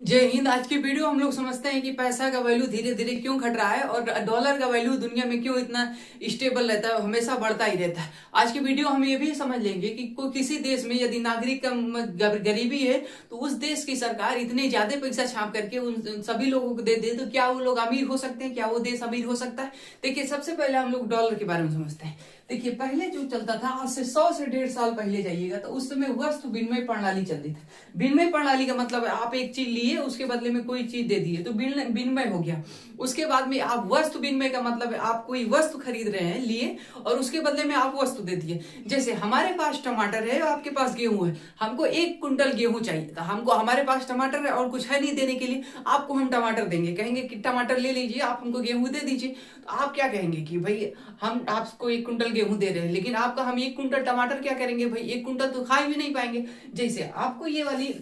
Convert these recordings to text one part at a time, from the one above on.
जय हिंद। आज की वीडियो हम लोग समझते हैं कि पैसा का वैल्यू धीरे धीरे क्यों घट रहा है और डॉलर का वैल्यू दुनिया में क्यों इतना स्टेबल रहता है, हमेशा बढ़ता ही रहता है। आज की वीडियो हम ये भी समझ लेंगे कि कोई किसी देश में यदि नागरिक का गरीबी है तो उस देश की सरकार इतने ज्यादा पैसा छाप करके उन सभी लोगों को दे दे तो क्या वो लोग अमीर हो सकते हैं, क्या वो देश अमीर हो सकता है। देखिए, सबसे पहले हम लोग डॉलर के बारे में समझते हैं। देखिए, पहले जो चलता था, आज से 100 से 1.5 साल पहले जाइएगा तो उस समय वस्तु विनिमय प्रणाली चलती थी। विनिमय प्रणाली का मतलब है आप एक चीज लिए, उसके बदले में कोई चीज दे दिए तो विनिमय हो गया। उसके बाद में आप वस्तु विनिमय का मतलब है आप कोई वस्तु खरीद रहे हैं, लिए, और उसके बदले में आप वस्तु दे दिए। जैसे हमारे पास टमाटर है और आपके पास गेहूं है, हमको 1 कुंटल गेहूं चाहिए तो हमको, हमारे पास टमाटर है और कुछ है नहीं देने के लिए, आपको हम टमाटर देंगे, कहेंगे कि टमाटर ले लीजिए, आप हमको गेहूं दे दीजिए। तो आप क्या कहेंगे कि भाई हम आपको 1 कुंटल गेहूं दे रहे हैं, लेकिन आपका हम 1 कुंटल टमाटर क्या करेंगे, भाई 1 कुंटल तो खा भी नहीं पाएंगे। जैसे आपको ये वाली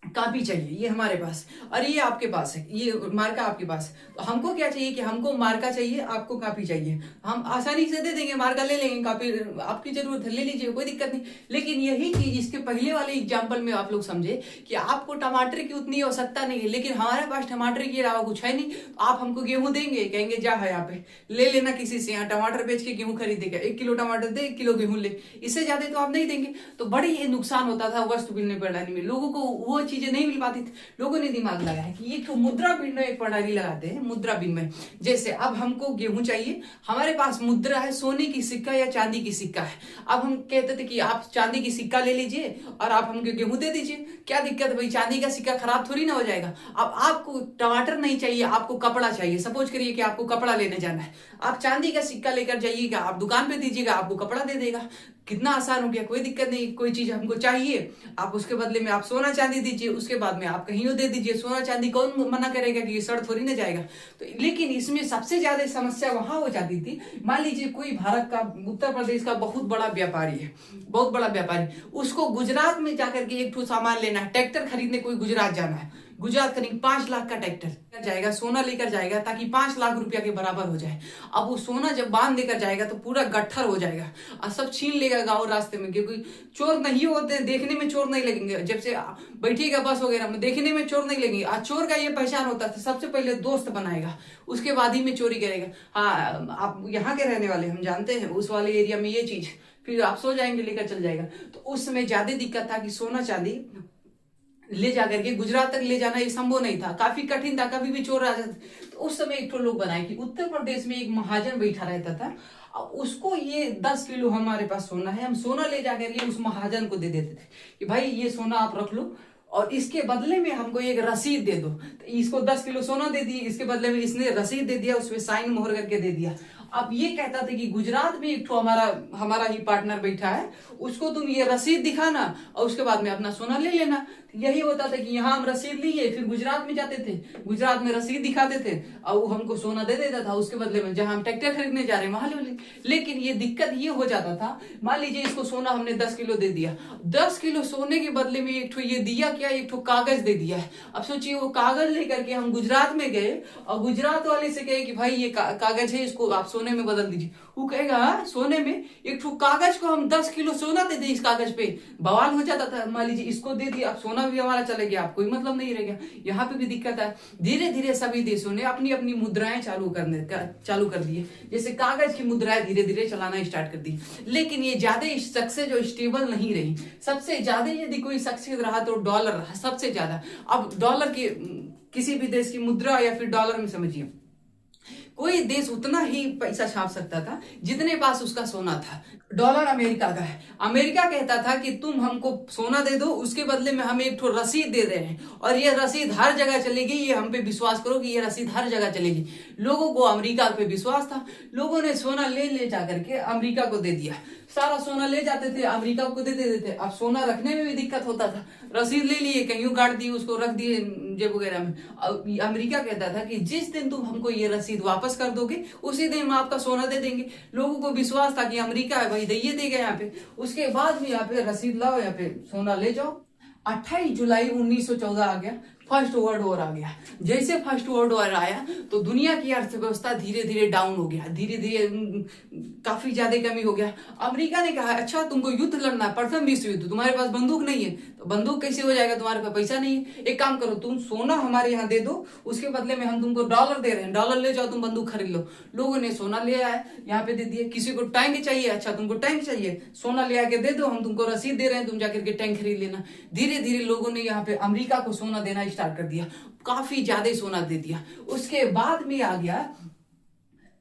कॉपी चाहिए, ये हमारे पास, और ये आपके पास है, ये मार्का आपके पास, तो हमको क्या चाहिए कि हमको मार्का चाहिए, आपको कॉपी चाहिए। हम आसानी से दे देंगे, मार्का ले लेंगे, कॉपी आपकी जरूरत है ले लीजिए, कोई दिक्कत नहीं। लेकिन यही चीज इसके पहले वाले एग्जाम्पल में आप लोग समझे कि आपको टमाटर की उतनी आवश्यकता नहीं है, लेकिन हमारे पास टमाटर के अलावा कुछ है नहीं, तो आप हमको गेहूं देंगे, कहेंगे जा है यहाँ पे ले लेना किसी से, यहाँ टमाटर बेच के गेहूं खरीदेगा, 1 किलो टमाटर दे 1 किलो गेहूं ले, इससे ज्यादा तो आप नहीं देंगे। तो बड़ी ये नुकसान होता था वस्तु विनिमय प्रणाली में, लोगों को वो चीजें नहीं मिल पाती थी। लोगों ने दिमाग लगाया कि ये तो मुद्रा विनिमय प्रणाली लगाते हैं, मुद्रा विनिमय। जैसे अब हमको गेहूं चाहिए, हमारे पास मुद्रा है, सोने की सिक्का या चांदी की सिक्का है। अब हम कहते थे कि आप चांदी की सिक्का ले लीजिए और आप हमको गेहूं दे दीजिए, क्या दिक्कत है भाई, चांदी का सिक्का खराब थोड़ी ना हो जाएगा। अब आपको टमाटर नहीं चाहिए, आपको कपड़ा चाहिए। सपोज करिए कि आपको कपड़ा लेने जाना है, आप चांदी का सिक्का लेकर जाइएगा, आप दुकान पे दीजिएगा, आपको कपड़ा दे देगा। कितना आसान हो गया, कोई दिक्कत नहीं। कोई चीज हमको चाहिए, आप उसके बदले में आप सोना चांदी दीजिए, उसके बाद में आप कहीं और दे दीजिए। सोना चांदी कौन मना करेगा कि ये सड़ थोड़ी ना जाएगा। तो लेकिन इसमें सबसे ज्यादा समस्या वहां हो जाती थी, मान लीजिए कोई भारत का, उत्तर प्रदेश का बहुत बड़ा व्यापारी है, बहुत बड़ा व्यापारी, उसको गुजरात में जाकर के एक ठो सामान लेना है, ट्रैक्टर खरीदने कोई गुजरात जाना है, गुजरात करीब 5 लाख का ट्रैक्टर जाएगा, सोना लेकर जाएगा ताकि 5 लाख रुपया के बराबर हो जाए। अब वो सोना जब बांध लेकर जाएगा तो पूरा गट्ठर हो जाएगा और सब छीन लेगा गाँव रास्ते में, क्योंकि चोर नहीं होते, देखने में चोर नहीं लगेंगे। जब से बैठिएगा बस वगैरह में, देखने में चोर नहीं लगेंगे। आज चोर का ये पहचान होता था, सबसे पहले दोस्त बनाएगा, उसके बाद ही में चोरी करेगा। हाँ, आप यहाँ के रहने वाले, हम जानते हैं उस वाले एरिया में ये चीज, फिर आप सो जाएंगे, लेकर चल जाएगा। तो उस समय ज्यादा दिक्कत था कि सोना चांदी ले जाकर के गुजरात तक ले जाना ये संभव नहीं था, काफी कठिन था, कभी भी चोर आ जाते। तो उस समय एक तो लोग बनाए कि उत्तर प्रदेश में एक महाजन बैठा रहता था, अब उसको ये 10 किलो हमारे पास सोना है, हम सोना ले जाकर के उस महाजन को दे देते थे कि भाई ये सोना आप रख लो और इसके बदले में हमको एक रसीद दे दो। तो इसको 10 किलो सोना दे दी, इसके बदले में इसने रसीद दे दिया, उसमें साइन मोहर करके दे दिया। अब ये कहता था कि गुजरात में एक तो हमारा हमारा ही पार्टनर बैठा है, उसको तुम ये रसीद दिखाना और उसके बाद में अपना सोना ले लेना। यही होता था कि यहाँ हम रसीद लिए, फिर गुजरात में जाते थे, गुजरात में रसीद दिखाते थे और वो हमको सोना दे देता था, उसके बदले में जहां हम ट्रैक्टर खरीदने जा रहे हैं वहां ले। लेकिन ये दिक्कत ये हो जाता था, मान लीजिए इसको सोना हमने 10 किलो दे दिया, 10 किलो सोने के बदले में एक ठो ये दिया क्या, एक ठो कागज दे दिया है। अब सोचिए वो कागज लेकर के हम गुजरात में गए और गुजरात वाले से कहे कि भाई ये कागज है, इसको आप सोने में बदल दीजिए। वो कहेगा हाँ, सोने में एक ठो कागज को हम 10 किलो सोना दे दे, इस कागज पे बवाल हो जाता था। मान लीजिए इसको दे दिया, अब सोना भी हमारा चले गया, आप कोई मतलब नहीं रह गया। यहाँ पे भी दिक्कत है। धीरे धीरे सभी देशों ने अपनी अपनी मुद्राएं चालू कर दी है, जैसे कागज की मुद्राएं धीरे धीरे चलाना स्टार्ट कर दी। लेकिन ये ज्यादा सक्सेस जो स्टेबल नहीं रही। सबसे ज्यादा यदि कोई सक्सेस रहा तो डॉलर रहा सबसे ज्यादा। अब डॉलर की, किसी भी देश की मुद्रा या फिर डॉलर में समझिए, कोई देश उतना ही पैसा छाप सकता था जितने पास उसका सोना था। डॉलर अमेरिका का है, अमेरिका कहता था कि तुम हमको सोना दे दो, उसके बदले में हम एक ठो रसीद दे रहे हैं और ये रसीद हर जगह चलेगी, ये हम पे विश्वास करो कि ये रसीद हर जगह चलेगी। लोगों को अमेरिका पे विश्वास था, लोगों ने सोना ले जा करके अमेरिका को दे दिया। सारा सोना ले जाते थे, अमेरिका को दे देते थे। अब सोना रखने में भी दिक्कत होता था, रसीद ले लिए, कहीं गाड़ दिए, उसको रख दिए जेब वगैरह में। अमेरिका कहता था कि जिस दिन तुम हमको ये रसीद वापस कर दोगे उसी दिन हम आपका सोना दे देंगे। लोगों को विश्वास था कि अमेरिका है भाई, दइए देगा यहाँ पे। उसके बाद में यहाँ पे रसीद लाओ, यहाँ पे सोना ले जाओ। 28 जुलाई 1914 आ गया, फर्स्ट वर्ल्ड वॉर आ गया। जैसे फर्स्ट वर्ल्ड वॉर आया तो दुनिया की अर्थव्यवस्था धीरे धीरे डाउन हो गया, धीरे धीरे काफी ज्यादा कमी हो गया। अमेरिका ने कहा अच्छा तुमको युद्ध लड़ना है, प्रथम विश्व युद्ध, तुम्हारे पास बंदूक नहीं है तो बंदूक कैसे हो जाएगा, तुम्हारे पास पैसा नहीं है। एक काम करो, तुम सोना हमारे यहाँ दे दो, उसके बदले में हम तुमको डॉलर दे रहे हैं, डॉलर ले जाओ, तुम बंदूक खरीद लो। लोगों ने सोना ले आया, यहाँ पे दे दिए। किसी को टैंक चाहिए, अच्छा तुमको टैंक चाहिए, सोना ले आके दे दो, हम तुमको रसीद दे रहे हैं, तुम जाकर के टैंक खरीद लेना। धीरे धीरे लोगों ने यहाँ पे अमेरिका को सोना देना स्टार्ट कर दिया, काफी ज्यादा सोना दे दिया। उसके बाद में आ गया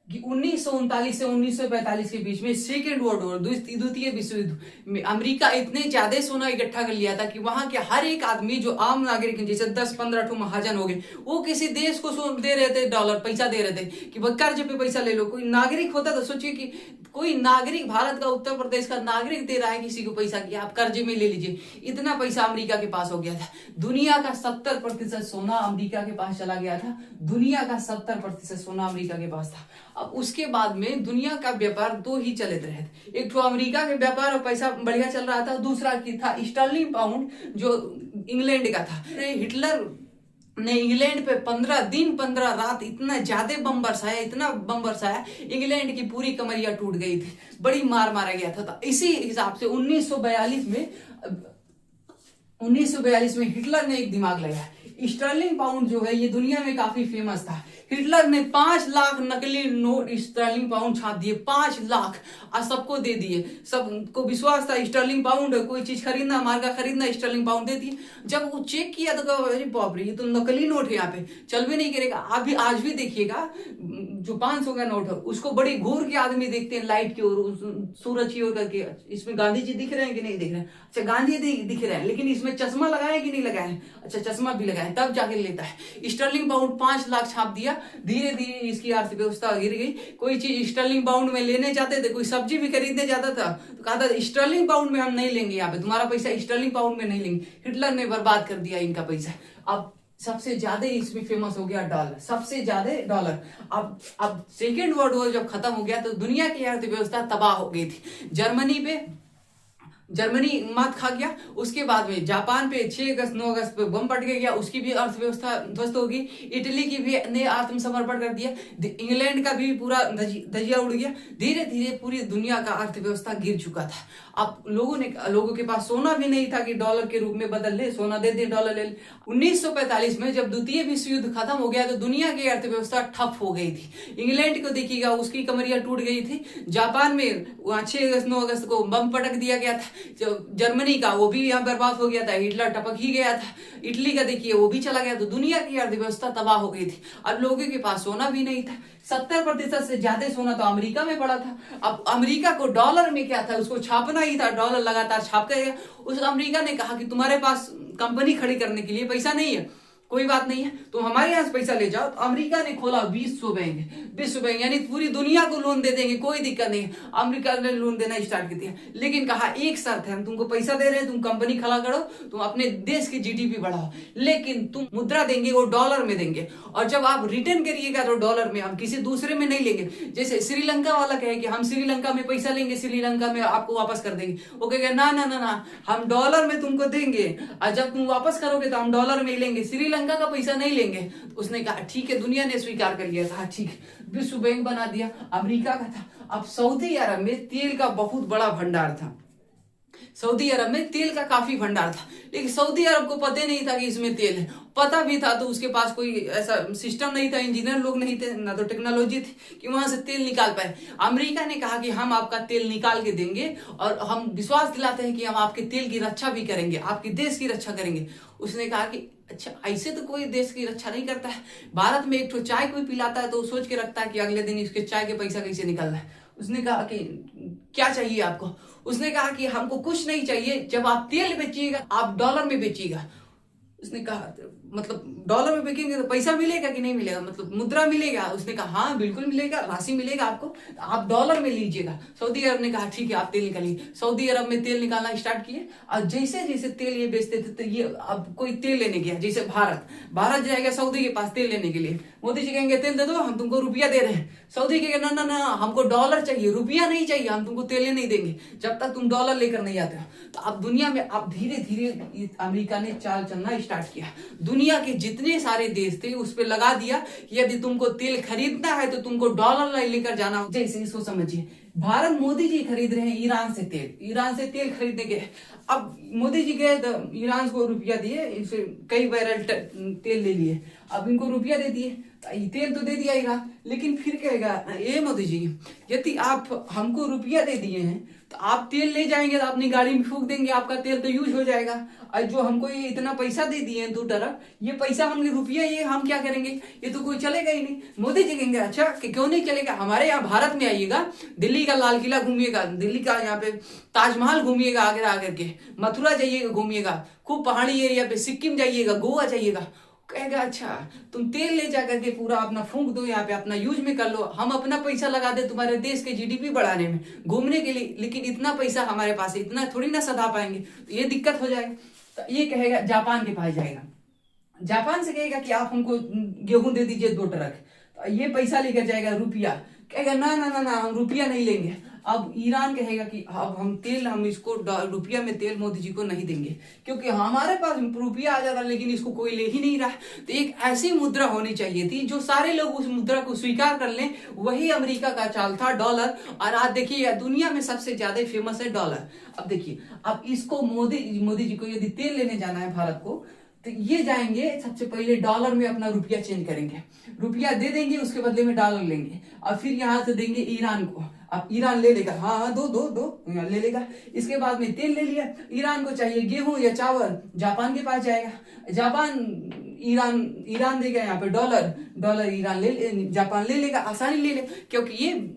कि 1939 से 1945 के बीच में सेकेंड वर्ल्ड वॉर, द्वितीय विश्व युद्ध में अमेरिका इतने ज्यादा सोना इकट्ठा कर लिया था कि वहां के हर एक आदमी जो आम नागरिक हैं, जैसे 10-15 ठो महाजन हो गए, वो किसी देश को दे रहे थे, डॉलर पैसा दे रहे थे कि भाई कर्ज पे पैसा ले लो। कोई नागरिक होता तो सोचिए कि कोई नागरिक, भारत का, उत्तर प्रदेश का नागरिक दे रहा है किसी को पैसा कि आप कर्जे में ले लीजिए। इतना पैसा अमेरिका के पास हो गया था। दुनिया का 70% सोना अमेरिका के पास चला गया था। दुनिया का 70% सोना अमेरिका के पास था। अब उसके बाद में दुनिया का व्यापार दो ही चलते रहे थे, एक तो अमेरिका के व्यापार और पैसा बढ़िया चल रहा था, दूसरा की था स्टर्लिंग पाउंड जो इंग्लैंड का था। हिटलर ने इंग्लैंड पे 15 दिन 15 रात इतना ज्यादा बम बरसाया, इतना बम बरसाया, इंग्लैंड की पूरी कमरिया टूट गई थी, बड़ी मार मारा गया था। तो इसी हिसाब से 1942 में हिटलर ने एक दिमाग लगाया। स्टर्लिंग पाउंड जो है ये दुनिया में काफी फेमस था। हिटलर ने 5 लाख नकली नोट स्टर्लिंग पाउंड छाप दिए, 5 लाख, और सबको दे दिए। सबको विश्वास था स्टर्लिंग पाउंड, कोई चीज खरीदना, मार्का खरीदना, स्टर्लिंग पाउंड दे दिए। जब वो चेक किया तो कहा अरे बाप रे, ये तो नकली नोट है, यहाँ पे चल भी नहीं करेगा। अभी आज भी देखिएगा जो 500 का नोट है उसको बड़ी घूर के आदमी देखते हैं, लाइट की ओर, सूरज की ओर करके। इसमें गांधी जी दिख रहे हैं कि नहीं दिख रहे हैं? अच्छा गांधी दिख रहे हैं, लेकिन इसमें चश्मा लगाए कि नहीं लगाए? अच्छा चश्मा भी लगाए, तब जाके लेता है। स्टर्लिंग पाउंड 5 लाख छाप दिया, धीरे धीरे इसकी अर्थव्यवस्था गिर गई। कोई चीज स्टर्लिंग पाउंड में लेने जाते थे, कोई सब्जी भी खरीदने जाता था तो कहा था स्टर्लिंग पाउंड में हम नहीं लेंगे, यहाँ पे तुम्हारा पैसा स्टर्लिंग पाउंड में नहीं लेंगे। हिटलर ने बर्बाद कर दिया इनका पैसा। अब सबसे ज्यादा इसमें फेमस हो गया डॉलर, सबसे ज्यादा डॉलर। अब सेकेंड वर्ल्ड वॉर जब खत्म हो गया तो दुनिया की अर्थव्यवस्था तबाह हो गई थी। जर्मनी मात खा गया। उसके बाद में जापान पे 6 अगस्त 9 अगस्त पे बम पट गया, उसकी भी अर्थव्यवस्था ध्वस्त होगी। इटली की भी ने आत्मसमर्पण कर दिया। इंग्लैंड का भी पूरा धजिया उड़ गया। धीरे धीरे पूरी दुनिया का अर्थव्यवस्था गिर चुका था। अब लोगों के पास सोना भी नहीं था कि डॉलर के रूप में बदल ले, सोना दे दे डॉलर ले। 1945 में जब द्वितीय विश्व युद्ध खत्म हो गया तो दुनिया की अर्थव्यवस्था ठप हो गई थी। इंग्लैंड को देखिएगा, उसकी कमरिया टूट गई थी। जापान में वहां 6 अगस्त 9 अगस्त को बम पटक दिया गया था। जो जर्मनी का वो भी यहाँ बर्बाद हो गया था, हिटलर टपक ही गया था। इटली का देखिए वो भी चला गया। तो दुनिया की अर्थव्यवस्था तबाह हो गई थी। अब लोगों के पास सोना भी नहीं था। 70% से ज्यादा सोना तो अमेरिका में पड़ा था। अब अमेरिका को डॉलर में क्या था, उसको छापना ही था, डॉलर लगातार छाप कर। उस अमेरिका ने कहा कि तुम्हारे पास कंपनी खड़ी करने के लिए पैसा नहीं है, कोई बात नहीं है, तुम हमारे यहाँ से पैसा ले जाओ। तो अमेरिका ने खोला विश्व बैंक, यानी पूरी दुनिया को लोन दे देंगे, कोई दिक्कत नहीं है। अमेरिका ने लोन देना स्टार्ट कर दिया, लेकिन कहा एक शर्त है, हम तुमको पैसा दे रहे हैं, तुम कंपनी खड़ा करो, तुम अपने देश की जीडीपी बढ़ाओ, लेकिन तुम मुद्रा देंगे वो डॉलर में देंगे, और जब आप रिटर्न करिएगा तो डॉलर में, हम किसी दूसरे में नहीं लेंगे। जैसे श्रीलंका वाला कहे कि हम श्रीलंका में पैसा लेंगे, श्रीलंका में आपको वापस कर देंगे। वो कहेगा ना ना ना ना, हम डॉलर में तुमको देंगे, और जब तुम वापस करोगे तो हम डॉलर में लेंगे, श्रीलंका का पैसा नहीं लेंगे। तो उसने कहा ठीक है, दुनिया ने स्वीकार कर लिया, कहा ठीक है, विश्व बैंक बना दिया। अमेरिका का था। अब सऊदी अरब में तेल का बहुत बड़ा भंडार था। सऊदी अरब में तेल का काफी भंडार था, लेकिन सऊदी अरब को पता नहीं था कि इसमें तेल है। पता भी था तो उसके पास कोई ऐसा सिस्टम नहीं था, इंजीनियर लोग नहीं थे, ना तो टेक्नोलॉजी थी कि वहां से तेल निकाल पाए। अमेरिका ने कहा कि हम आपका तेल निकाल के देंगे, और हम विश्वास दिलाते हैं कि हम आपके तेल की रक्षा भी करेंगे, आपके देश की रक्षा करेंगे। उसने कहा कि अच्छा, ऐसे तो कोई देश की रक्षा नहीं करता है। भारत में एक ठो चाय कोई पिलाता है तो वो सोच के रखता है कि अगले दिन इसके चाय के पैसा कैसे निकल रहा है। उसने कहा कि क्या चाहिए आपको? उसने कहा कि हमको कुछ नहीं चाहिए, जब आप तेल बेचिएगा आप डॉलर में बेचिएगा। उसने कहा मतलब डॉलर में बेचेंगे तो पैसा मिलेगा कि नहीं मिलेगा, मतलब मुद्रा मिलेगा? उसने कहा हाँ बिल्कुल मिलेगा, राशि मिलेगा आपको, आप डॉलर में लीजिएगा। सऊदी अरब ने कहा ठीक है, आप तेल निकालिए। सऊदी अरब में तेल निकालना स्टार्ट किए, और जैसे जैसे तेल ये बेचते थे तो ये अब कोई तेल लेने गया, जैसे भारत जाएगा सऊदी के पास तेल लेने के लिए, मोदी जी कहेंगे तेल दे दो, हम तुमको रुपया दे रहे हैं। सऊदी कहेंगे ना ना ना, हमको डॉलर चाहिए, रुपया नहीं चाहिए, हम तुमको तेल नहीं देंगे जब तक तुम डॉलर लेकर नहीं आते हो। तो अब दुनिया में अब धीरे धीरे अमेरिका ने चाल चलना स्टार्ट किया। दुनिया के जितने सारे देश थे उस पर लगा दिया कि यदि तुमको तेल खरीदना है तो तुमको डॉलर लेकर जाना हो। जैसे इसको समझिए, भारत मोदी जी खरीद रहे हैं ईरान से तेल खरीदने के। अब मोदी जी गए तो ईरान को रुपया दिए, इसे कई बैरल तेल ले लिए, अब इनको रुपया दे दिए, तेल तो दे दिया ईरान, लेकिन फिर कहेगा ये मोदी जी यदि आप हमको रुपया दे दिए हैं तो आप तेल ले जाएंगे तो अपनी गाड़ी में फूंक देंगे, आपका तेल तो यूज हो जाएगा। और जो हमको ये इतना पैसा दे दिए हैं 2 ट्रक, ये पैसा हमने रुपया, ये हम क्या करेंगे, ये तो कोई चलेगा ही नहीं। मोदी जी कहेंगे अच्छा कि क्यों नहीं चलेगा, हमारे यहाँ भारत में आइएगा, दिल्ली का लाल किला घूमिएगा, दिल्ली का यहाँ पे ताजमहल घूमिएगा, आगरा आकर के मथुरा जाइएगा घूमिएगा, खूब पहाड़ी एरिया पे सिक्किम जाइएगा, गोवा जाइएगा। कहेगा अच्छा तुम तेल ले जा करके पूरा अपना फूंक दो, यहाँ पे अपना यूज में कर लो, हम अपना पैसा लगा दे तुम्हारे देश के जीडीपी बढ़ाने में, घूमने के लिए, लेकिन इतना पैसा हमारे पास है, इतना थोड़ी ना सधा पाएंगे, तो ये दिक्कत हो जाएगा। तो ये कहेगा जापान के पास जाएगा, जापान से कहेगा कि आप हमको गेहूं दे दीजिए 2 ट्रक, तो ये पैसा लेकर जाएगा रुपया, कहेगा ना ना ना ना हम रुपया नहीं लेंगे। अब ईरान कहेगा कि अब हम इसको रुपया में तेल मोदी जी को नहीं देंगे, क्योंकि हमारे पास रुपया आ जा रहा लेकिन इसको कोई ले ही नहीं रहा। तो एक ऐसी मुद्रा होनी चाहिए थी जो सारे लोग उस मुद्रा को स्वीकार कर लें, वही अमेरिका का चाल था डॉलर। और आज देखिए दुनिया में सबसे ज्यादा फेमस है डॉलर। अब देखिए, अब इसको मोदी जी को यदि तेल लेने जाना है भारत को, तो ये जाएंगे सबसे पहले डॉलर में अपना रुपया चेंज करेंगे, रुपया दे देंगे, उसके बदले में डॉलर लेंगे, और फिर यहां से देंगे ईरान को। अब ईरान ले लेगा, हाँ दो ले लेगा। इसके बाद में तेल ले लिया, ईरान को चाहिए गेहूं या चावल, जापान के पास जाएगा, ईरान देगा यहाँ पे डॉलर जापान ले लेगा, आसानी ले ले, क्योंकि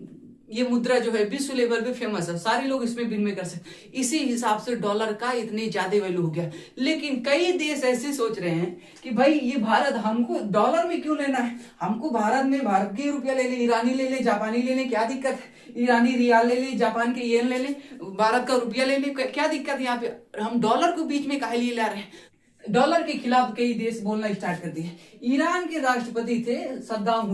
ये मुद्रा जो है विश्व लेवल पे फेमस है, सारे लोग इसमें विनिमय कर सकते। इसी हिसाब से डॉलर का इतने ज्यादा वैल्यू हो गया। लेकिन कई देश ऐसे सोच रहे हैं कि भाई ये भारत हमको डॉलर में क्यों लेना है, हमको भारत के रुपया ले ले, ईरानी ले ले, जापानी ले ले, क्या दिक्कत है, ईरानी रियाल ले ले, जापान के येन ले ले, भारत का रुपया ले ले, क्या दिक्कत है, यहाँ पे हम डॉलर को बीच में काहे लिए ला रहे हैं। डॉलर के खिलाफ कई देश बोलना स्टार्ट कर दिए। ईरान के राष्ट्रपति थे सद्दाम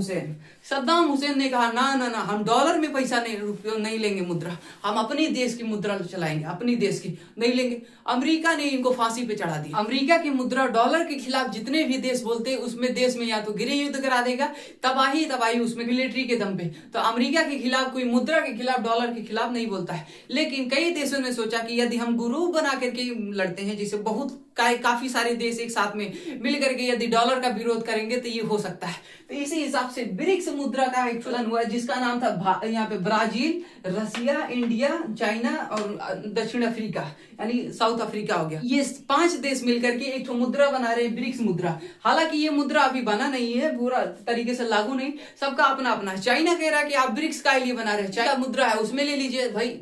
हुसैन ने कहा ना ना ना हम डॉलर में पैसा नहीं लेंगे मुद्रा, हम अपनी देश की मुद्रा चलाएंगे, अपनी देश की नहीं लेंगे। अमेरिका ने इनको फांसी पे चढ़ा दिया। अमेरिका की मुद्रा डॉलर के खिलाफ जितने भी देश बोलते हैं उसमें देश में या तो गृह युद्ध करा देगा, तबाही उसमें मिलिट्री के दम पे। तो अमेरिका के खिलाफ कोई मुद्रा के खिलाफ, डॉलर के खिलाफ नहीं बोलता है। लेकिन कई देशों ने सोचा कि यदि हम ग्रुप बना करके लड़ते हैं, जिसे बहुत काफी सारे देश एक साथ में मिल करके यदि डॉलर का विरोध करेंगे तो ये हो सकता है। तो इसी हिसाब से ब्रिक्स मुद्रा का एक चलन हुआ जिसका नाम था यहाँ पे ब्राजील, रसिया, इंडिया, चाइना और दक्षिण अफ्रीका यानी साउथ अफ्रीका हो गया। ये 5 देश मिलकर के एक मुद्रा बना रहे हैं, ब्रिक्स मुद्रा। हालांकि ये मुद्रा अभी बना नहीं है, पूरा तरीके से लागू नहीं, सबका अपना अपना है। चाइना कह रहा है कि आप ब्रिक्स का लिए बना रहे हैं, चाइना मुद्रा है उसमें ले लीजिए भाई,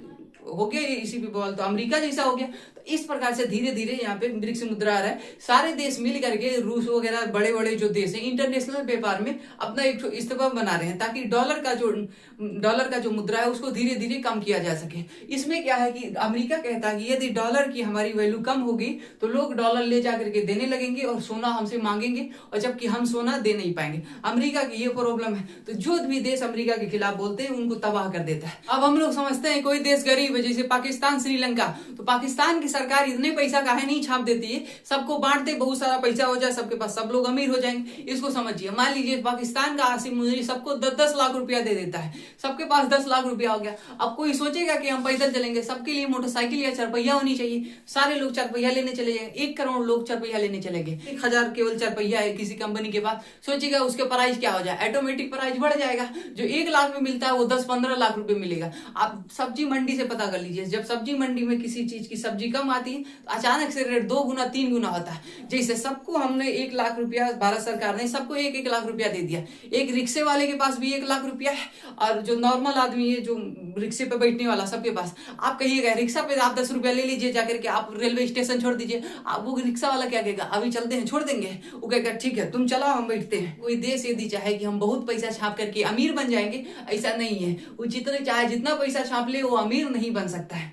हो गया इसी पे बॉल, तो अमेरिका जैसा हो गया। तो इस प्रकार से धीरे धीरे यहाँ पे ब्रिक्स मुद्रा आ रहा है। सारे देश मिल करके, रूस वगैरह बड़े बड़े जो देश हैं, इंटरनेशनल व्यापार में अपना एक इस्तेमाल बना रहे हैं, ताकि डॉलर का जो मुद्रा है उसको धीरे धीरे कम किया जा सके। इसमें क्या है कि अमेरिका कहता है कि यदि डॉलर की हमारी वैल्यू कम होगी तो लोग डॉलर ले जा करके देने लगेंगे और सोना हमसे मांगेंगे, और जबकि हम सोना दे नहीं पाएंगे। अमेरिका की ये प्रॉब्लम है। तो जो भी देश अमेरिका के खिलाफ बोलते हैं उनको तबाह कर देता है। अब हम लोग समझते हैं कोई देश गरीब है, जैसे पाकिस्तान, श्रीलंका, तो पाकिस्तान की सरकार इतने पैसा काहे नहीं छाप देती है, सबको बांट दे, बहुत सारा पैसा हो जाए सबके पास, सब लोग अमीर हो जाएंगे। इसको समझिए, मान लीजिए पाकिस्तान का आसिम मुनीर सबको 10-10 लाख रुपया दे देता है, सबके पास 10 लाख रुपया हो गया। अब कोई सोचेगा कि हम पैदल चलेंगे, सबके लिए मोटरसाइकिल या चरपहिया होनी चाहिए, सारे लोग चरपहिया लेने चले जाएंगे, 1 करोड़ लोग चरपहिया लेने चलेंगे, 1000 केवल चरपहिया है किसी कंपनी के पास, सोचेगा उसके प्राइस क्या हो जाए, ऑटोमेटिक प्राइस बढ़ जाएगा, जो 1 लाख में मिलता है वो 10-15 लाख रुपए मिलेगा। आप सब्जी मंडी से पता कर लीजिए, जब सब्जी मंडी में किसी चीज की सब्जी कम आती है तो अचानक से रेट 2 गुना 3 गुना होता है। जैसे सबको हमने 1 लाख रुपया, भारत सरकार ने सबको 1-1 लाख रुपया दे दिया। एक रिक्शे वाले के पास भी 1 लाख रुपया है, और जो नॉर्मल आदमी है, जो रिक्शे पे बैठने वाला, सबके पास। आप कहिएगा रिक्शा पे आप 10 रुपया ले लीजिए जाकर के, आप रेलवे स्टेशन छोड़ दीजिए, आप वो रिक्शा वाला क्या कहेगा, अभी चलते हैं, छोड़ देंगे, वो कहेगा ठीक है तुम चलाओ हम बैठते हैं। कोई देश यदि चाहे कि हम बहुत पैसा छाप करके अमीर बन जाएंगे, ऐसा नहीं है। वो जितने चाहे जितना पैसा छाप ले वो अमीर नहीं बन सकता है।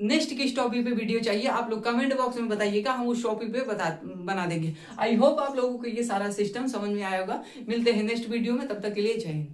नेक्स्ट किस टॉपिक पे वीडियो चाहिए आप लोग कमेंट बॉक्स में बताइएगा, हम उस टॉपिक पे बना देंगे। आई होप आप लोगों को ये सारा सिस्टम समझ में आया होगा। मिलते हैं नेक्स्ट वीडियो में, तब तक के लिए जय हिंद।